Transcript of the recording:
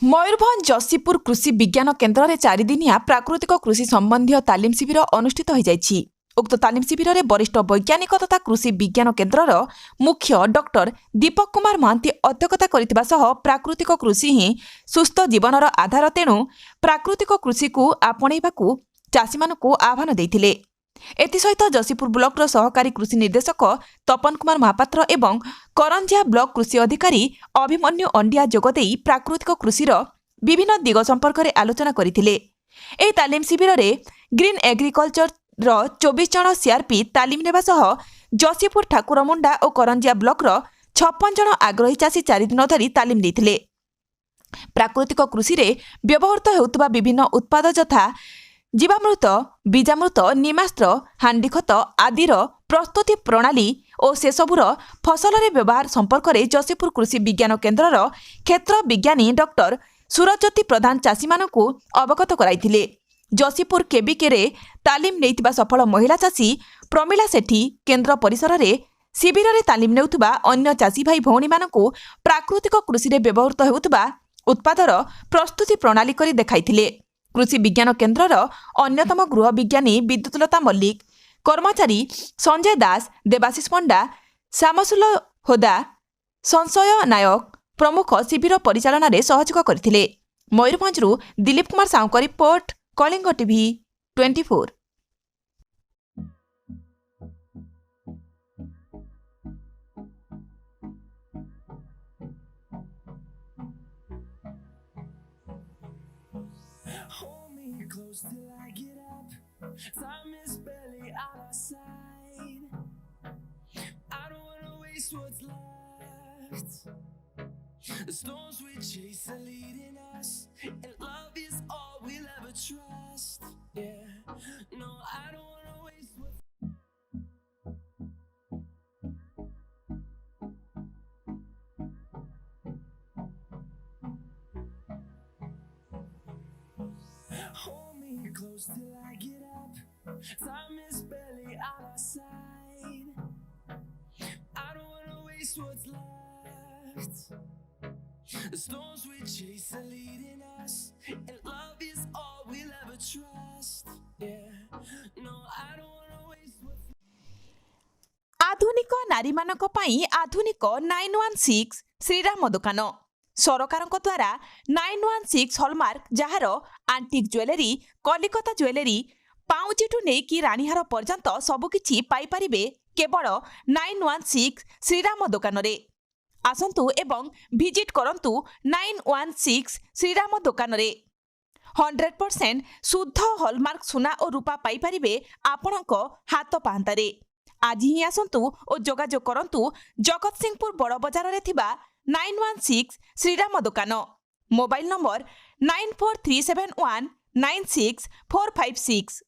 मयूरभंज जसीपुर कृषि विज्ञान केन्द्र में 4 दिनिया प्राकृतिक कृषि संबंधी तालीम शिविर अनुष्ठित हो जाइछि। उक्त तालीम शिविर में वरिष्ठ वैज्ञानिक तथा कृषि विज्ञान केन्द्र मुख्य डॉक्टर दीपक कुमार महांती अध्यक्षता करथिबा सह प्राकृतिक कृषि ही सुस्थ जीवनर आधार, तेणु प्राकृतिक कृषि को आपणैबाकू चाषी मानकू आह्वान देइथिले। एसहित जसीपुर ब्लॉक सहकारी कृषि निर्देशक तपन कुमार महापात्र एवं करंजिया ब्लॉक कृषि अधिकारी अभिमन्यु अंडिया जोगदेई प्राकृतिक कृषिर विभिन्न दिग संपर्क में आलोचना करथिले। एही तालीम शिविर में ग्रीन एग्रीकल्चर 24 जन सीआरपी तालीम नेबा सह जसीपुर ठाकुरमुंडा और करंजिया ब्लॉक 56 जन आग्रही चाषी 4 दिन धरी तालीम देथिले। प्राकृतिक कृषि रे व्यवहृत हेउतबा विभिन्न उत्पाद यथा जीवामृत, बीजामृत, निमास्त्र, हांडीखत आदिर प्रस्तुति प्रणाली और सेसबुर फसल रे व्यवहार संपर्क में जसीपुर कृषि विज्ञान केन्द्रर क्षेत्र विज्ञानी डॉक्टर सूरज्योति प्रधान चाषी मानकू अवगत कराइथिले। जसीपुर केबीके रे तालीम नेइतिबा सफल महिला चाषी प्रमिला सेठी केन्द्र परिसर रे शिविर रे तालीम नेउतबा अन्य चाषी भाई भौणी मानकू प्राकृतिक कृषि रे व्यवहृत हेउतबा उत्पादर प्रस्तुति प्रणाली करी देखाइथिले। कृषि विज्ञान केन्द्रर अन्यतम गृह विज्ञानी विद्युतलता मल्लिक, कर्मचारी संजय दास, देवाशीष पंडा, श्यामसुल होदा, संशय नायक प्रमुख शिविर परिचालन में सहयोग करथिले। मयूरभंजरू Dilip Kumar Sahu report, Kalinga TV 24। Hold me close till I get up. Time is barely on our side. I don't wanna waste what's left. The storms we chase are leading us, and love is all we'll ever trust. Yeah, no, I don't wanna waste what's Hold me close till I get up. Time is barely on our side. I don't wanna waste what's left. The storms we chase are leading us, and love is all we'll ever trust. Yeah, no, I don't wanna waste what's आधुनिक नारी मानक पई आधुनिक 916 श्रीराम दुकान सरकारक द्वारा 916 hallmark जहार आंटिक jewellery, Kolkata jewellery, पाउचिठू नेकी रानीहार पर्यंत सबकिछि पाई परिबे केवल 916 श्रीराम दुकान रे। आसंतु एवं विजिट करंतु 916 श्रीराम दुकान रे। 100% शुद्ध हॉलमार्क सुना और रूपा पाई परिबे आपणक हाथ पाहांतारे। आज ही आसंतु और जोगाजोग करंतु जगत सिंहपुर बड़ बजार रे थिबा 916 श्रीराम दुकान। Mobile number 9437196456।